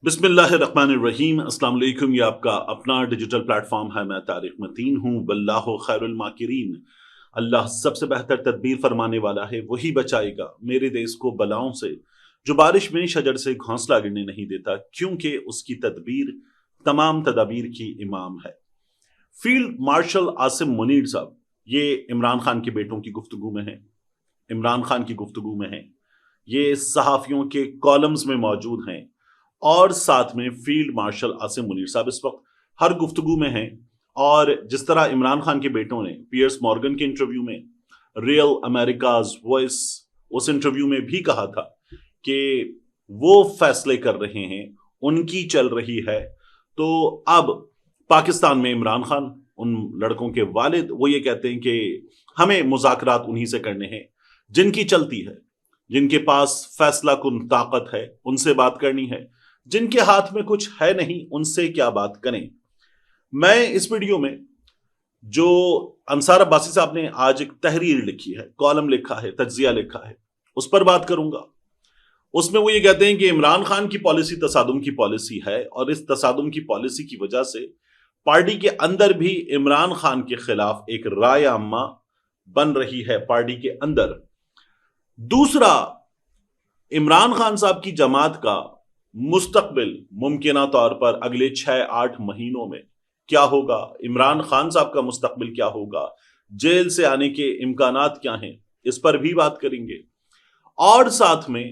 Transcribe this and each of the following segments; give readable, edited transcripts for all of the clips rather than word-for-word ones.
بسم اللہ الرحمن الرحیم۔ السلام علیکم۔ یہ آپ کا اپنا ڈیجیٹل پلیٹ فارم ہے۔ میں طارق متین ہوں۔ واللہ خیر الماکرین۔ اللہ سب سے بہتر تدبیر فرمانے والا ہے، وہی بچائے گا میرے دیس کو بلاؤں سے، جو بارش میں شجر سے گھونسلہ گرنے نہیں دیتا، کیونکہ اس کی تدبیر تمام تدابیر کی امام ہے۔ فیلڈ مارشل عاصم منیر صاحب یہ عمران خان کے بیٹوں کی گفتگو میں ہیں، عمران خان کی گفتگو میں ہیں، یہ صحافیوں کے کالمز میں موجود ہیں، اور ساتھ میں فیلڈ مارشل عاصم منیر صاحب اس وقت ہر گفتگو میں ہیں۔ اور جس طرح عمران خان کے بیٹوں نے پیئرس مورگن کے انٹرویو میں، ریئل امریکاز وائس اس انٹرویو میں بھی کہا تھا کہ وہ فیصلے کر رہے ہیں، ان کی چل رہی ہے، تو اب پاکستان میں عمران خان ان لڑکوں کے والد وہ یہ کہتے ہیں کہ ہمیں مذاکرات انہی سے کرنے ہیں جن کی چلتی ہے، جن کے پاس فیصلہ کن طاقت ہے، ان سے بات کرنی ہے، جن کے ہاتھ میں کچھ ہے نہیں ان سے کیا بات کریں۔ میں اس ویڈیو میں جو انصار عباسی صاحب نے آج ایک تحریر لکھی ہے، کالم لکھا ہے، تجزیہ لکھا ہے، اس پر بات کروں گا۔ اس میں وہ یہ کہتے ہیں کہ عمران خان کی پالیسی تصادم کی پالیسی ہے، اور اس تصادم کی پالیسی کی وجہ سے پارٹی کے اندر بھی عمران خان کے خلاف ایک رائے عامہ بن رہی ہے پارٹی کے اندر۔ دوسرا، عمران خان صاحب کی جماعت کا مستقبل ممکنہ طور پر اگلے 6-8 مہینوں میں کیا ہوگا، عمران خان صاحب کا مستقبل کیا ہوگا، جیل سے آنے کے امکانات کیا ہیں، اس پر بھی بات کریں گے۔ اور ساتھ میں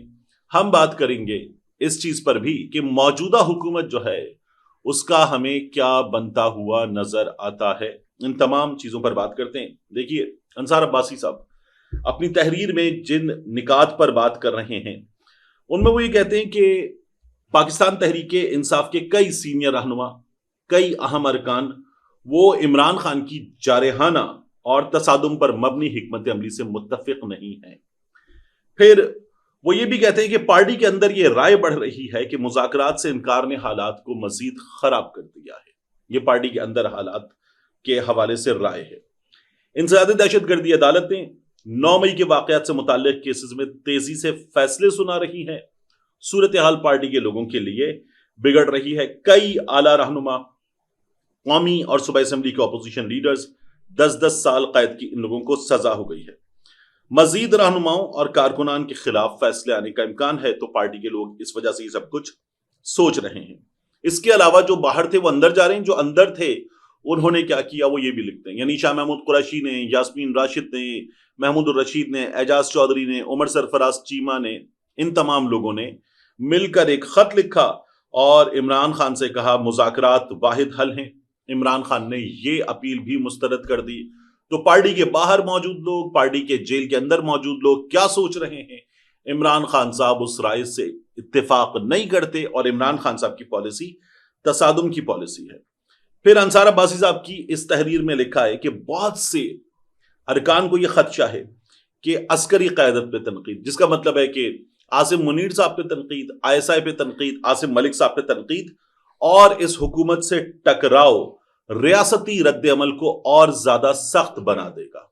ہم بات کریں گے اس چیز پر بھی کہ موجودہ حکومت جو ہے اس کا ہمیں کیا بنتا ہوا نظر آتا ہے۔ ان تمام چیزوں پر بات کرتے ہیں۔ دیکھیے، انصار عباسی صاحب اپنی تحریر میں جن نکات پر بات کر رہے ہیں ان میں وہ یہ کہتے ہیں کہ پاکستان تحریک انصاف کے کئی سینئر رہنما، کئی اہم ارکان وہ عمران خان کی جارحانہ اور تصادم پر مبنی حکمت عملی سے متفق نہیں ہیں۔ پھر وہ یہ بھی کہتے ہیں کہ پارٹی کے اندر یہ رائے بڑھ رہی ہے کہ مذاکرات سے انکار نے حالات کو مزید خراب کر دیا ہے۔ یہ پارٹی کے اندر حالات کے حوالے سے رائے ہے۔ انسداد دہشت گردی عدالتیں 9 مئی کے واقعات سے متعلق کیسز میں تیزی سے فیصلے سنا رہی ہیں۔ صورتحال پارٹی کے لوگوں کے لیے بگڑ رہی ہے۔ کئی اعلیٰ رہنما، قومی اور صوبائی اسمبلی کے اپوزیشن لیڈرز 10-10 سال قید کی ان لوگوں کو سزا ہو گئی ہے۔ مزید رہنماؤں اور کارکنان کے خلاف فیصلے آنے کا امکان ہے، تو پارٹی کے لوگ اس وجہ سے یہ سب کچھ سوچ رہے ہیں۔ اس کے علاوہ جو باہر تھے وہ اندر جا رہے ہیں، جو اندر تھے انہوں نے کیا کیا وہ یہ بھی لکھتے ہیں۔ یعنی شاہ محمود قریشی نے، یاسمین راشد نے، محمود الرشید نے، اعجاز چودھری نے، عمر سرفراز چیمہ نے، ان تمام لوگوں نے مل کر ایک خط لکھا اور عمران خان سے کہا مذاکرات واحد حل ہیں۔ عمران خان نے یہ اپیل بھی مسترد کر دی۔ تو پارٹی کے باہر موجود لوگ، پارٹی کے جیل کے اندر موجود لوگ کیا سوچ رہے ہیں؟ عمران خان صاحب اس رائے سے اتفاق نہیں کرتے، اور عمران خان صاحب کی پالیسی تصادم کی پالیسی ہے۔ پھر انصار عباسی صاحب کی اس تحریر میں لکھا ہے کہ بہت سے ارکان کو یہ خدشہ ہے کہ عسکری قیادت پہ تنقید، جس کا مطلب ہے کہ عاصم منیر صاحب پہ تنقید، ISI پہ تنقید، عاصم ملک صاحب پہ تنقید، اور اس حکومت سے ٹکراؤ ریاستی رد عمل کو اور زیادہ سخت بنا دے گا۔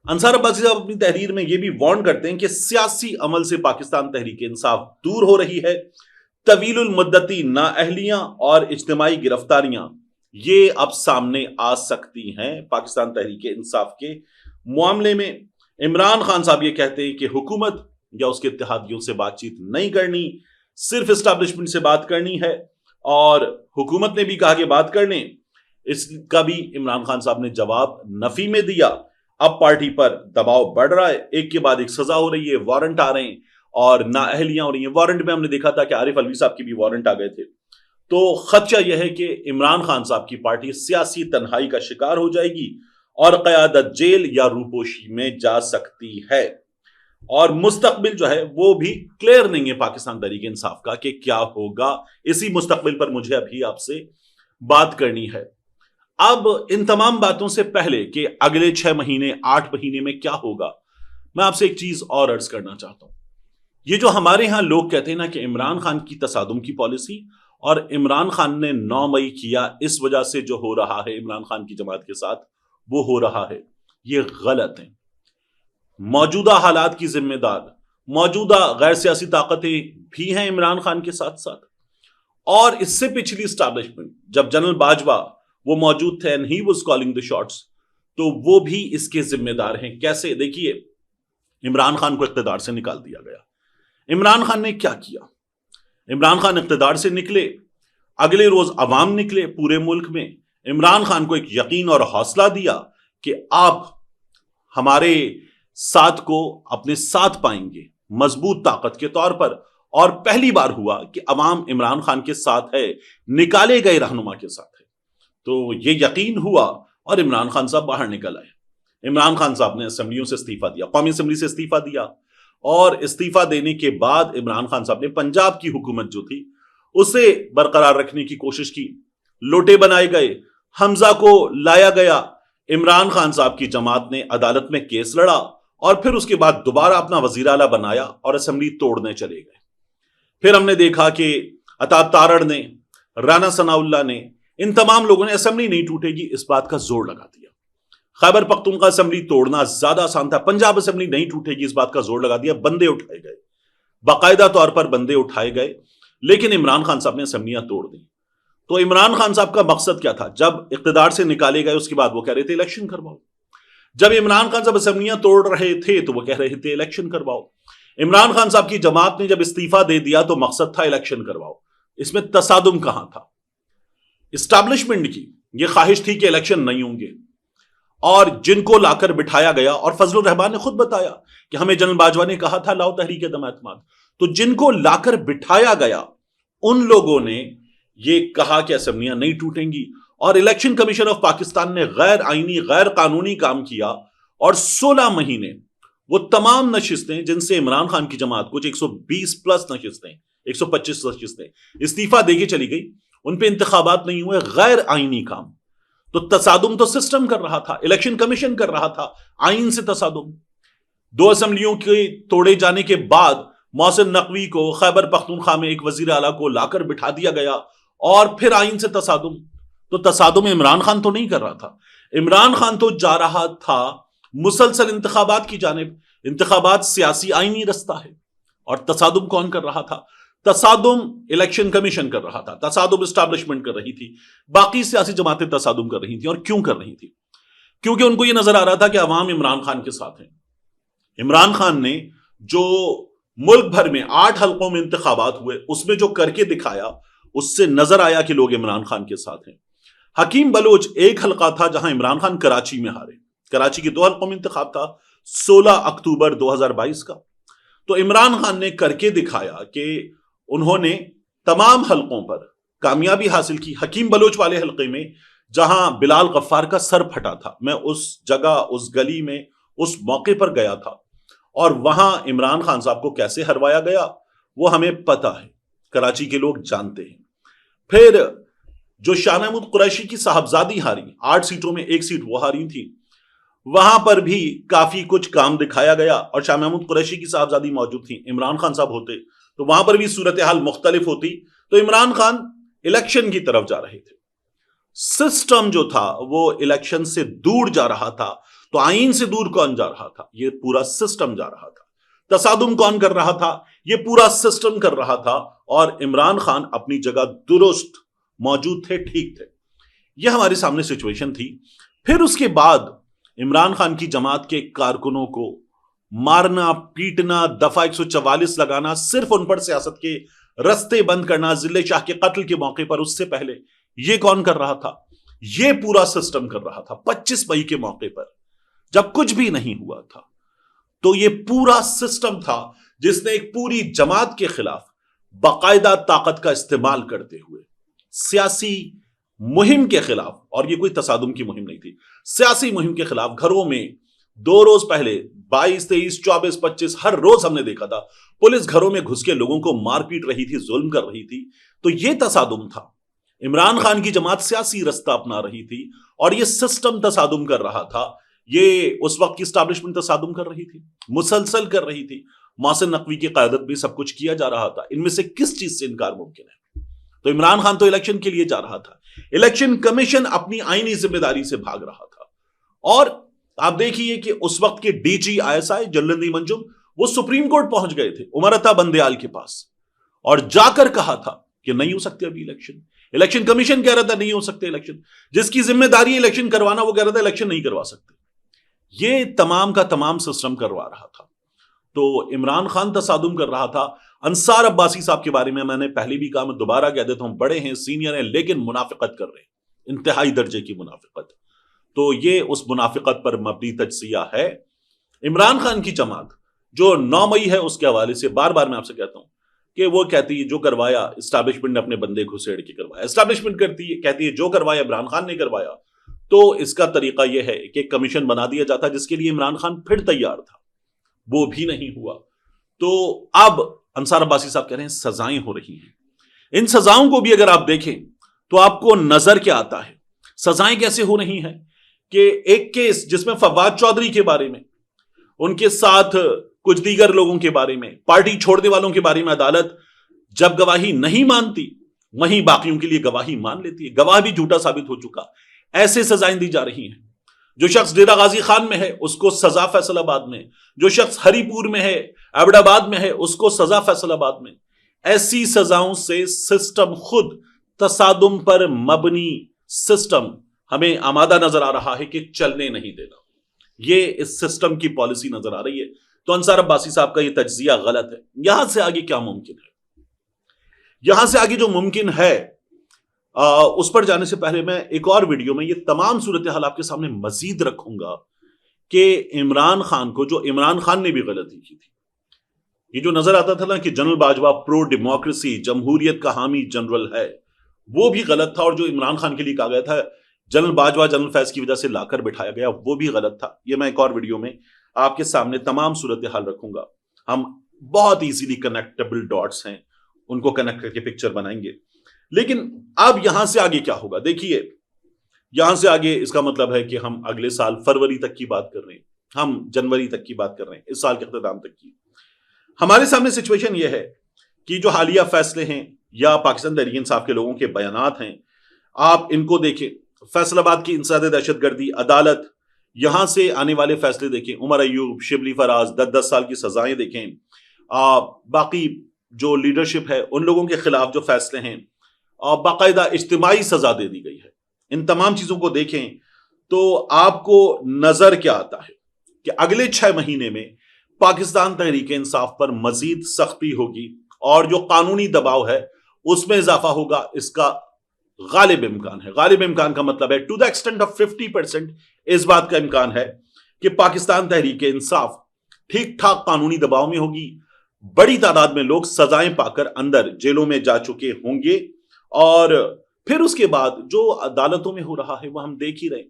انصار عباسی صاحب اپنی تحریر میں یہ بھی وارن کرتے ہیں کہ سیاسی عمل سے پاکستان تحریک انصاف دور ہو رہی ہے۔ طویل المدتی نااہلیاں اور اجتماعی گرفتاریاں یہ اب سامنے آ سکتی ہیں پاکستان تحریک انصاف کے معاملے میں۔ عمران خان صاحب یہ کہتے ہیں کہ حکومت یا اس کے اتحادیوں سے بات چیت نہیں کرنی، صرف اسٹیبلشمنٹ سے بات کرنی ہے، اور حکومت نے بھی کہا کہ بات کرنے، اس کا بھی عمران خان صاحب نے جواب نفی میں دیا۔ اب پارٹی پر دباؤ بڑھ رہا ہے، ایک کے بعد ایک سزا ہو رہی ہے، وارنٹ آ رہے ہیں اور نااہلیاں ہو رہی ہیں۔ وارنٹ میں ہم نے دیکھا تھا کہ عارف علوی صاحب کی بھی وارنٹ آ گئے تھے۔ تو خدشہ یہ ہے کہ عمران خان صاحب کی پارٹی سیاسی تنہائی کا شکار ہو جائے گی اور قیادت جیل یا روپوشی میں جا سکتی ہے، اور مستقبل جو ہے وہ بھی کلیئر نہیں ہے پاکستان تحریک انصاف کا کہ کیا ہوگا۔ اسی مستقبل پر مجھے ابھی آپ سے بات کرنی ہے۔ اب ان تمام باتوں سے پہلے کہ اگلے 6 مہینے 8 مہینے میں کیا ہوگا، میں آپ سے ایک چیز اور عرض کرنا چاہتا ہوں۔ یہ جو ہمارے ہاں لوگ کہتے ہیں نا کہ عمران خان کی تصادم کی پالیسی اور عمران خان نے 9 مئی کیا، اس وجہ سے جو ہو رہا ہے عمران خان کی جماعت کے ساتھ وہ ہو رہا ہے، یہ غلط ہے۔ موجودہ حالات کی ذمہ دار موجودہ غیر سیاسی طاقتیں بھی ہیں عمران خان کے ساتھ ساتھ، اور اس سے پچھلی اسٹیبلشمنٹ جب جنرل باجوہ وہ موجود تھے and he was calling the shots, تو وہ بھی اس کے ذمہ دار ہیں. کیسے؟ دیکھیے، عمران خان کو اقتدار سے نکال دیا گیا. عمران خان نے کیا کیا؟ عمران خان اقتدار سے نکلے، اگلے روز عوام نکلے پورے ملک میں، عمران خان کو ایک یقین اور حوصلہ دیا کہ آپ ہمارے ساتھ کو اپنے ساتھ پائیں گے مضبوط طاقت کے طور پر. اور پہلی بار ہوا کہ عوام عمران خان کے ساتھ ہے، نکالے گئے رہنما کے ساتھ ہے. تو یہ یقین ہوا اور عمران خان صاحب باہر نکل آئے. عمران خان صاحب نے اسمبلیوں سے استعفیٰ دیا، قومی اسمبلی سے استعفیٰ دیا، اور استعفیٰ دینے کے بعد عمران خان صاحب نے پنجاب کی حکومت جو تھی اسے برقرار رکھنے کی کوشش کی. لوٹے بنائے گئے، حمزہ کو لایا گیا، عمران خان صاحب کی جماعت نے عدالت میں کیس لڑا اور پھر اس کے بعد دوبارہ اپنا وزیر اعلیٰ بنایا اور اسمبلی توڑنے چلے گئے. پھر ہم نے دیکھا کہ عطا تارڑ نے، رانا ثناء اللہ نے، ان تمام لوگوں نے اسمبلی نہیں ٹوٹے گی اس بات کا زور لگا دیا. خیبر پختونخوا اسمبلی توڑنا زیادہ آسان تھا، پنجاب اسمبلی نہیں ٹوٹے گی اس بات کا زور لگا دیا. بندے اٹھائے گئے، باقاعدہ طور پر بندے اٹھائے گئے، لیکن عمران خان صاحب نے اسمبلیاں توڑ دی. تو عمران خان صاحب کا مقصد کیا تھا؟ جب اقتدار سے نکالے گئے اس کے بعد وہ کہہ رہے تھے الیکشن کرواؤ. جب عمران خان صاحب اسمبلیاں توڑ رہے تھے تو وہ کہہ رہے تھے الیکشن کرواؤ. عمران خان صاحب کی جماعت نے جب استعفیٰ دے دیا تو مقصد تھا الیکشن کرواؤ. اس میں تصادم کہاں تھا؟ اسٹیبلشمنٹ کی یہ خواہش تھی کہ الیکشن نہیں ہوں گے، اور جن کو لا کر بٹھایا گیا، اور فضل الرحمان نے خود بتایا کہ ہمیں جنرل باجوہ نے کہا تھا لاؤ تحریک عدم اعتماد، تو جن کو لا کر بٹھایا گیا ان لوگوں نے یہ کہا کہ اسمبلیاں نہیں ٹوٹیں گی. اور الیکشن کمیشن آف پاکستان نے غیر آئینی، غیر قانونی کام کیا، اور 16 مہینے وہ تمام نشستیں جن سے عمران خان کی جماعت کچھ 120 پلس نشستیں، 125 نشستیں استعفیٰ دے کے چلی گئی، ان پہ انتخابات نہیں ہوئے. غیر آئینی کام. تو تصادم تو سسٹم کر رہا تھا، الیکشن کمیشن کر رہا تھا، آئین سے تصادم. 2 اسمبلیوں کے توڑے جانے کے بعد محسن نقوی کو خیبر پختونخوا میں ایک وزیر اعلیٰ کو لا کر بٹھا دیا گیا، اور پھر آئین سے تصادم. تو تصادم عمران خان تو نہیں کر رہا تھا، عمران خان تو جا رہا تھا مسلسل انتخابات کی جانب. انتخابات سیاسی آئینی رستہ ہے. اور تصادم کون کر رہا تھا؟ تصادم الیکشن کمیشن کر رہا تھا، تصادم اسٹیبلشمنٹ کر رہی تھی، باقی سیاسی جماعتیں تصادم کر رہی تھیں. اور کیوں کر رہی تھی؟ کیونکہ ان کو یہ نظر آ رہا تھا کہ عوام عمران خان کے ساتھ ہیں. عمران خان نے جو ملک بھر میں 8 حلقوں میں انتخابات ہوئے اس میں جو کر کے دکھایا، اس سے نظر آیا کہ لوگ عمران خان کے ساتھ ہیں. حکیم بلوچ ایک حلقہ تھا جہاں عمران خان کراچی میں ہارے، کراچی کے 2 حلقوں میں انتخاب تھا 16 اکتوبر 2022 کا. تو عمران خان نے کر کے دکھایا کہ انہوں نے تمام حلقوں پر کامیابی حاصل کی. حکیم بلوچ والے حلقے میں جہاں بلال غفار کا سر پھٹا تھا، میں اس جگہ، اس گلی میں اس موقع پر گیا تھا، اور وہاں عمران خان صاحب کو کیسے ہروایا گیا وہ ہمیں پتہ ہے، کراچی کے لوگ جانتے ہیں. پھر جو شاہ محمود قریشی کی صاحبزادی ہاری، 8 سیٹوں میں 1 سیٹ وہ ہاری تھی، وہاں پر بھی کافی کچھ کام دکھایا گیا، اور شاہ محمود قریشی کی صاحبزادی موجود تھی. عمران خان صاحب ہوتے تو وہاں پر بھی صورتحال مختلف ہوتی. تو عمران خان الیکشن کی طرف جا رہے تھے، سسٹم جو تھا وہ الیکشن سے دور جا رہا تھا. تو آئین سے دور کون جا رہا تھا؟ یہ پورا سسٹم جا رہا تھا. تصادم کون کر رہا تھا؟ یہ پورا سسٹم کر رہا تھا. اور عمران خان اپنی جگہ درست موجود تھے، ٹھیک تھے. یہ ہمارے سامنے سچویشن تھی. پھر اس کے بعد عمران خان کی جماعت کے کارکنوں کو مارنا، پیٹنا، دفعہ 144 لگانا، صرف ان پر سیاست کے رستے بند کرنا، ضلع شاہ کے قتل کے موقع پر اس سے پہلے، یہ کون کر رہا تھا؟ یہ پورا سسٹم کر رہا تھا. 25 مئی کے موقع پر جب کچھ بھی نہیں ہوا تھا، تو یہ پورا سسٹم تھا جس نے ایک پوری جماعت کے خلاف باقاعدہ طاقت کا استعمال کرتے ہوئے سیاسی مہم کے خلاف، اور یہ کوئی تصادم کی مہم نہیں تھی، سیاسی مہم کے خلاف گھروں میں 2 روز پہلے 22، 23، 24، 25 ہر روز ہم نے دیکھا تھا پولیس گھروں میں گھس کے لوگوں کو مار پیٹ رہی تھی، ظلم کر رہی تھی. تو یہ تصادم تھا. عمران خان کی جماعت سیاسی رستہ اپنا رہی تھی اور یہ سسٹم تصادم کر رہا تھا. یہ اس وقت کی اسٹیبلشمنٹ تصادم کر رہی تھی، مسلسل کر رہی تھی. محسن نقوی کی قیادت میں سب کچھ کیا جا رہا تھا. ان میں سے کس چیز سے انکار ممکن ہے؟ تو عمران خان تو الیکشن کے لیے جا رہا تھا، الیکشن کمیشن اپنی آئینی ذمہ داری سے بھاگ رہا تھا. اور آپ دیکھیے کہ اس وقت کے ڈی جی ISI جلندی منجم وہ سپریم کورٹ پہنچ گئے تھے عمر عطا بندیال کے پاس، اور جا کر کہا تھا کہ نہیں ہو سکتے ابھی الیکشن کمیشن کہہ رہا تھا نہیں ہو سکتے الیکشن، جس کی ذمہ داری الیکشن کروانا وہ کہہ رہا تھا الیکشن نہیں کروا سکتے. یہ تمام کا تمام سسٹم کروا رہا تھا. تو عمران خان تصادم کر رہا تھا. انصار عباسی صاحب کے بارے میں نے پہلے بھی کہا، میں دوبارہ کہہ دیتا ہوں، بڑے ہیں، سینئر ہیں، لیکن منافقت کر رہے ہیں، انتہائی درجے کی منافقت. تو یہ اس منافقت پر مبنی تجزیہ ہے. عمران خان کی جماعت جو 9 مئی ہے اس کے حوالے سے بار بار میں آپ سے کہتا ہوں کہ وہ کہتی ہے جو کروایا اسٹیبلشمنٹ نے اپنے بندے گھسیڑ کے کروایا. اسٹیبلشمنٹ کہتی ہے جو کروایا عمران خان نے کروایا. تو اس کا طریقہ یہ ہے کہ ایک کمیشن بنا دیا جاتا جس کے لیے عمران خان پھر تیار تھا، وہ بھی نہیں ہوا. تو اب انصار عباسی صاحب کہہ رہے ہیں سزائیں ہو رہی ہیں. ان سزاؤں کو بھی اگر آپ دیکھیں تو آپ کو نظر کیا آتا ہے؟ سزائیں کیسے ہو رہی ہیں کہ ایک کیس جس میں فواد چودھری کے بارے میں، ان کے ساتھ کچھ دیگر لوگوں کے بارے میں، پارٹی چھوڑنے والوں کے بارے میں عدالت جب گواہی نہیں مانتی وہیں باقیوں کے لیے گواہی مان لیتی ہے. گواہ بھی جھوٹا ثابت ہو چکا. ایسے سزائیں دی جا رہی ہیں. جو شخص ڈیرہ غازی خان میں ہے اس کو سزا فیصل آباد میں، جو شخص ہری پور میں ہے، ایبٹ آباد میں ہے، اس کو سزا فیصل آباد میں. ایسی سزاؤں سے سسٹم خود تصادم پر مبنی سسٹم ہمیں آمادہ نظر آ رہا ہے کہ چلنے نہیں دینا. یہ اس سسٹم کی پالیسی نظر آ رہی ہے. تو انصار عباسی صاحب کا یہ تجزیہ غلط ہے. یہاں سے آگے کیا ممکن ہے؟ یہاں سے آگے جو ممکن ہے اس پر جانے سے پہلے میں ایک اور ویڈیو میں یہ تمام صورتحال آپ کے سامنے مزید رکھوں گا کہ عمران خان کو، جو عمران خان نے بھی غلطی کی تھی، یہ جو نظر آتا تھا نا کہ جنرل باجوہ پرو ڈیموکریسی، جمہوریت کا حامی جنرل ہے، وہ بھی غلط تھا. اور جو عمران خان کے لیے کہا گیا تھا جنرل باجوہ جنرل فیض کی وجہ سے لا کر بٹھایا گیا، وہ بھی غلط تھا. یہ میں ایک اور ویڈیو میں آپ کے سامنے تمام صورتحال رکھوں گا. ہم بہت ایزیلی کنیکٹیبل ڈاٹس ہیں، ان کو کنیکٹ کر کے پکچر بنائیں گے. لیکن اب یہاں سے آگے کیا ہوگا؟ دیکھیے، یہاں سے آگے اس کا مطلب ہے کہ ہم اگلے سال فروری تک کی بات کر رہے ہیں، ہم جنوری تک کی بات کر رہے ہیں، اس سال کے اختتام تک کی. ہمارے سامنے سچویشن یہ ہے کہ جو حالیہ فیصلے ہیں یا پاکستان تحریک انصاف کے لوگوں کے بیانات ہیں، آپ ان کو دیکھیں. فیصل آباد کی انسداد دہشت گردی عدالت، یہاں سے آنے والے فیصلے دیکھیں. عمر ایوب، شبلی فراز، 10 سال کی سزائیں دیکھیں. باقی جو لیڈرشپ ہے ان لوگوں کے خلاف جو فیصلے ہیں، اور باقاعدہ اجتماعی سزا دے دی گئی ہے. ان تمام چیزوں کو دیکھیں تو آپ کو نظر کیا آتا ہے کہ اگلے 6 مہینے میں پاکستان تحریک انصاف پر مزید سختی ہوگی اور جو قانونی دباؤ ہے اس میں اضافہ ہوگا. اس کا غالب امکان ہے. غالب امکان کا مطلب ہے ٹو دا ایکسٹینٹ آف 50% اس بات کا امکان ہے کہ پاکستان تحریک انصاف ٹھیک ٹھاک قانونی دباؤ میں ہوگی. بڑی تعداد میں لوگ سزائیں پا کر اندر جیلوں میں جا چکے ہوں گے. اور پھر اس کے بعد جو عدالتوں میں ہو رہا ہے وہ ہم دیکھ ہی رہے.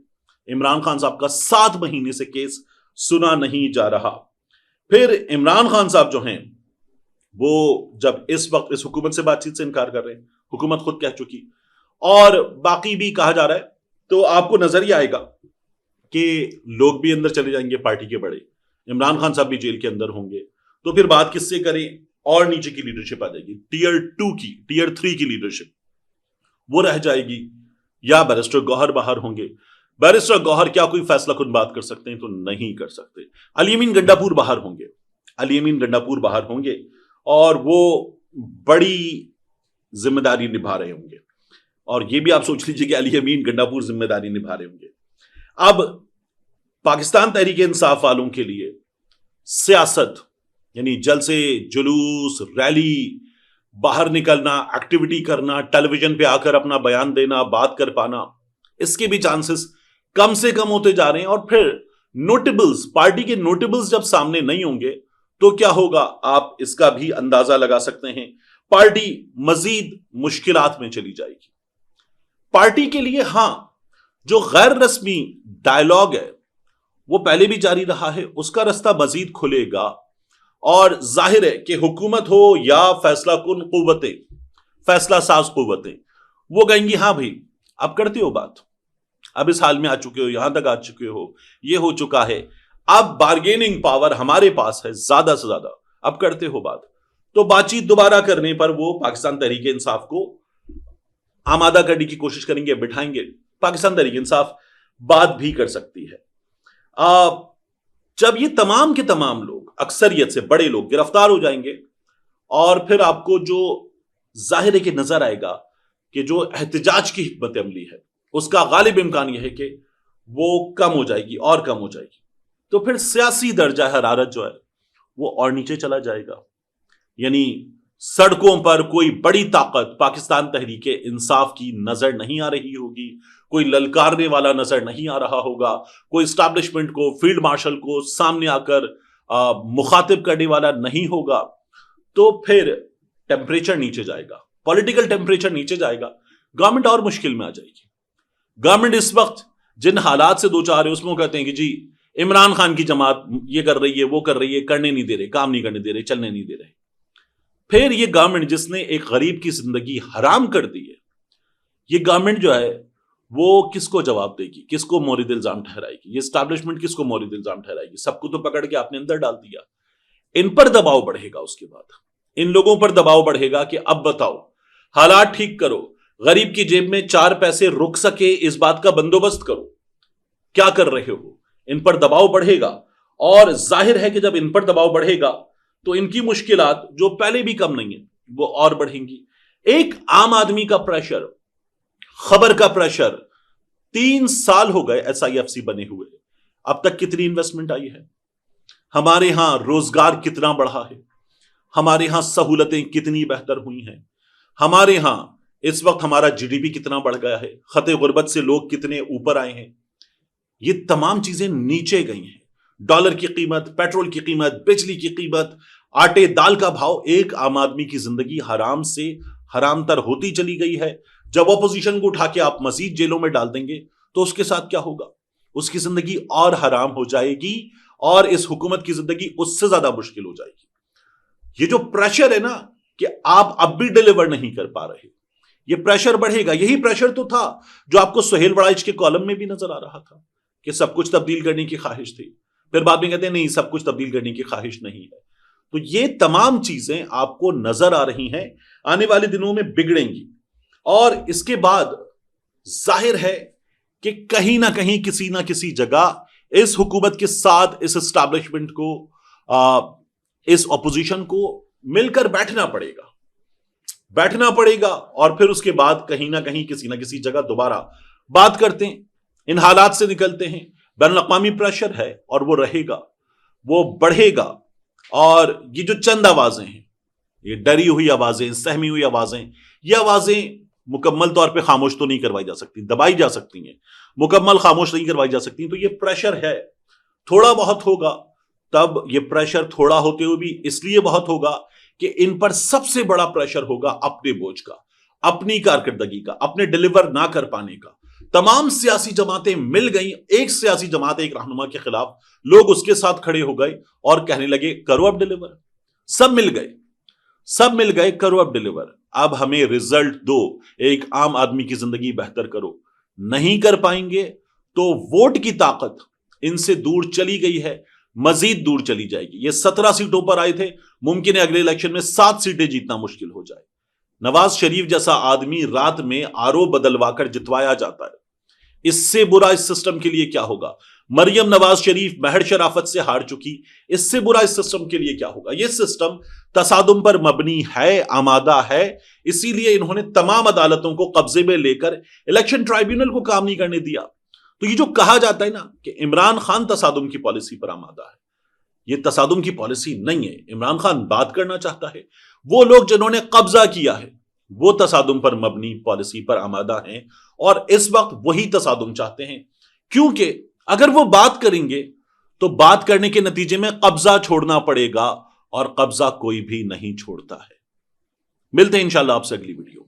عمران خان صاحب کا 7 مہینے سے کیس سنا نہیں جا رہا. پھر عمران خان صاحب جو ہیں وہ جب اس وقت اس حکومت سے بات چیت سے انکار کر رہے ہیں، حکومت خود کہہ چکی، اور باقی بھی کہا جا رہا ہے، تو آپ کو نظر ہی آئے گا کہ لوگ بھی اندر چلے جائیں گے پارٹی کے بڑے. عمران خان صاحب بھی جیل کے اندر ہوں گے. تو پھر بات کس سے کریں؟ اور نیچے کی لیڈرشپ آ جائے گی، ٹیئر 2 کی، ٹیئر 3 کی لیڈرشپ وہ رہ جائے گی، یا بیرسٹر گوہر باہر ہوں گے. بیرسٹر گوہر کیا کوئی فیصلہ کن بات کر سکتے ہیں؟ تو نہیں کر سکتے. علی امین گنڈاپور باہر ہوں گے. علی امین گنڈاپور باہر ہوں گے اور وہ بڑی ذمہ داری نبھا رہے ہوں گے. اور یہ بھی آپ سوچ لیجئے کہ علی امین گنڈاپور ذمہ داری نبھا رہے ہوں گے. اب پاکستان تحریک انصاف والوں کے لیے سیاست یعنی جلسے، جلوس، ریلی، باہر نکلنا، ایکٹیویٹی کرنا، ٹیلی ویژن پہ آ کر اپنا بیان دینا، بات کر پانا، اس کے بھی چانسز کم سے کم ہوتے جا رہے ہیں. اور پھر نوٹیبلز، پارٹی کے نوٹیبلز جب سامنے نہیں ہوں گے تو کیا ہوگا آپ اس کا بھی اندازہ لگا سکتے ہیں. پارٹی مزید مشکلات میں چلی جائے گی. پارٹی کے لیے ہاں جو غیر رسمی ڈائلاگ ہے وہ پہلے بھی جاری رہا ہے، اس کا رستہ مزید کھلے گا. اور ظاہر ہے کہ حکومت ہو یا فیصلہ کن قوتیں، فیصلہ ساز قوتیں، وہ کہیں گی ہاں بھائی اب کرتے ہو بات، اب اس حال میں آ چکے ہو، یہاں تک آ چکے ہو، یہ ہو چکا ہے، اب بارگیننگ پاور ہمارے پاس ہے زیادہ سے زیادہ، اب کرتے ہو بات. تو بات چیت دوبارہ کرنے پر وہ پاکستان تحریک انصاف کو آمادہ کرنے کی کوشش کریں گے، بٹھائیں گے. پاکستان تحریک انصاف بات بھی کر سکتی ہے. جب یہ تمام کے تمام لوگ، اکثریت سے بڑے لوگ گرفتار ہو جائیں گے، اور پھر آپ کو جو ظاہر ہے کہ نظر آئے گا کہ جو احتجاج کی حکمت عملی ہے اس کا غالب امکان یہ ہے کہ وہ کم ہو جائے گی اور کم ہو جائے گی، تو پھر سیاسی درجہ حرارت جو ہے وہ اور نیچے چلا جائے گا. یعنی سڑکوں پر کوئی بڑی طاقت پاکستان تحریک انصاف کی نظر نہیں آ رہی ہوگی، کوئی للکارنے والا نظر نہیں آ رہا ہوگا، کوئی اسٹیبلشمنٹ کو، فیلڈ مارشل کو سامنے آ کر مخاطب کرنے والا نہیں ہوگا. تو پھر ٹیمپریچر نیچے جائے گا، پولیٹیکل ٹیمپریچر نیچے جائے گا، گورنمنٹ اور مشکل میں آ جائے گی. گورنمنٹ اس وقت جن حالات سے دو چار ہے اس میں وہ کہتے ہیں کہ جی عمران خان کی جماعت یہ کر رہی ہے، وہ کر رہی ہے، کرنے نہیں دے رہے، کام نہیں کرنے دے رہے، چلنے نہیں دے رہے. پھر یہ گورنمنٹ جس نے ایک غریب کی زندگی حرام کر دی ہے، یہ گورنمنٹ جو ہے وہ کس کو جواب دے گی، کس کو مورد الزام ٹھہرائے گی، یہ اسٹیبلشمنٹ کس کو مورد الزام ٹھہرائے گی؟ سب کو تو پکڑ کے آپ نے اندر ڈال دیا. ان پر دباؤ بڑھے گا، اس کے بعد ان لوگوں پر دباؤ بڑھے گا کہ اب بتاؤ حالات ٹھیک کرو، غریب کی جیب میں 4 پیسے رک سکے اس بات کا بندوبست کرو، کیا کر رہے ہو؟ ان پر دباؤ بڑھے گا. اور ظاہر ہے کہ جب ان پر دباؤ بڑھے گا تو ان کی مشکلات جو پہلے بھی کم نہیں ہیں وہ اور بڑھیں گی. ایک عام آدمی کا پریشر، خبر کا پریشر، 3 سال ہو گئے ایس آئی ایف سی بنے ہوئے، اب تک کتنی انویسٹمنٹ آئی ہے، ہمارے ہاں روزگار کتنا بڑھا ہے، ہمارے ہاں سہولتیں کتنی بہتر ہوئی ہیں، ہمارے ہاں اس وقت ہمارا جی ڈی پی کتنا بڑھ گیا ہے، خط غربت سے لوگ کتنے اوپر آئے ہیں. یہ تمام چیزیں نیچے گئی ہیں. ڈالر کی قیمت، پیٹرول کی قیمت، بجلی کی قیمت، آٹے دال کا بھاؤ، ایک عام آدمی کی زندگی حرام سے حرام تر ہوتی چلی گئی ہے. جب اپوزیشن کو اٹھا کے آپ مزید جیلوں میں ڈال دیں گے تو اس کے ساتھ کیا ہوگا؟ اس کی زندگی اور حرام ہو جائے گی اور اس حکومت کی زندگی اس سے زیادہ مشکل ہو جائے گی. یہ جو پریشر ہے نا کہ آپ اب بھی ڈیلیور نہیں کر پا رہے، یہ پریشر بڑھے گا. یہی پریشر تو تھا جو آپ کو سہیل وڑائچ کے کالم میں بھی نظر آ رہا تھا کہ سب کچھ تبدیل کرنے کی خواہش تھی، پھر بعد میں کہتے ہیں نہیں سب کچھ تبدیل کرنے کی خواہش نہیں ہے. تو یہ تمام چیزیں آپ کو نظر آ رہی ہیں آنے والے دنوں میں بگڑیں گی. اور اس کے بعد ظاہر ہے کہ کہیں نہ کہیں کسی نہ کسی جگہ اس حکومت کے ساتھ اس اسٹیبلشمنٹ کو، اس اپوزیشن کو مل کر بیٹھنا پڑے گا اور پھر اس کے بعد کہیں نہ کہیں کسی نہ کسی جگہ دوبارہ بات کرتے ہیں، ان حالات سے نکلتے ہیں. بین الاقوامی پریشر ہے اور وہ رہے گا، وہ بڑھے گا. اور یہ جو چند آوازیں ہیں، یہ ڈری ہوئی آوازیں، سہمی ہوئی آوازیں، یہ آوازیں مکمل طور پہ خاموش تو نہیں کروائی جا سکتی، دبائی جا سکتی ہیں، مکمل خاموش نہیں کروائی جا سکتی. تو یہ پریشر ہے، تھوڑا بہت ہوگا. تب یہ پریشر تھوڑا ہوتے ہوئے بھی اس لیے بہت ہوگا کہ ان پر سب سے بڑا پریشر ہوگا اپنے بوجھ کا، اپنی کارکردگی کا، اپنے ڈیلیور نہ کر پانے کا. تمام سیاسی جماعتیں مل گئیں، ایک سیاسی جماعت ایک رہنما کے خلاف، لوگ اس کے ساتھ کھڑے ہو گئے اور کہنے لگے کرو اب ڈیلیور. سب مل گئے کرو اب ڈیلیور، اب ہمیں رزلٹ دو، ایک عام آدمی کی زندگی بہتر کرو. نہیں کر پائیں گے تو ووٹ کی طاقت ان سے دور چلی گئی ہے، مزید دور چلی جائے گی. یہ 17 سیٹوں پر آئے تھے، ممکن ہے اگلے الیکشن میں 7 سیٹیں جیتنا مشکل ہو جائے. نواز شریف جیسا آدمی رات میں آرو بدلوا کر جتوایا جاتا ہے، اس سے برا اس سسٹم کے لیے کیا ہوگا؟ مریم نواز شریف مہر شرافت سے ہار چکی، اس سے برا اس سسٹم کے لیے کیا ہوگا؟ یہ سسٹم تصادم پر مبنی ہے، آمادہ ہے، اسی لیے انہوں نے تمام عدالتوں کو قبضے میں لے کر الیکشن ٹرائیبیونل کو کام نہیں کرنے دیا. تو یہ جو کہا جاتا ہے نا کہ عمران خان تصادم کی پالیسی پر آمادہ ہے، یہ تصادم کی پالیسی نہیں ہے. عمران خان بات کرنا چاہتا ہے، وہ لوگ جنہوں نے قبضہ کیا ہے وہ تصادم پر مبنی پالیسی پر آمادہ ہیں اور اس وقت وہی تصادم چاہتے ہیں. کیونکہ اگر وہ بات کریں گے تو بات کرنے کے نتیجے میں قبضہ چھوڑنا پڑے گا اور قبضہ کوئی بھی نہیں چھوڑتا ہے. ملتے ہیں انشاءاللہ آپ سے اگلی ویڈیو.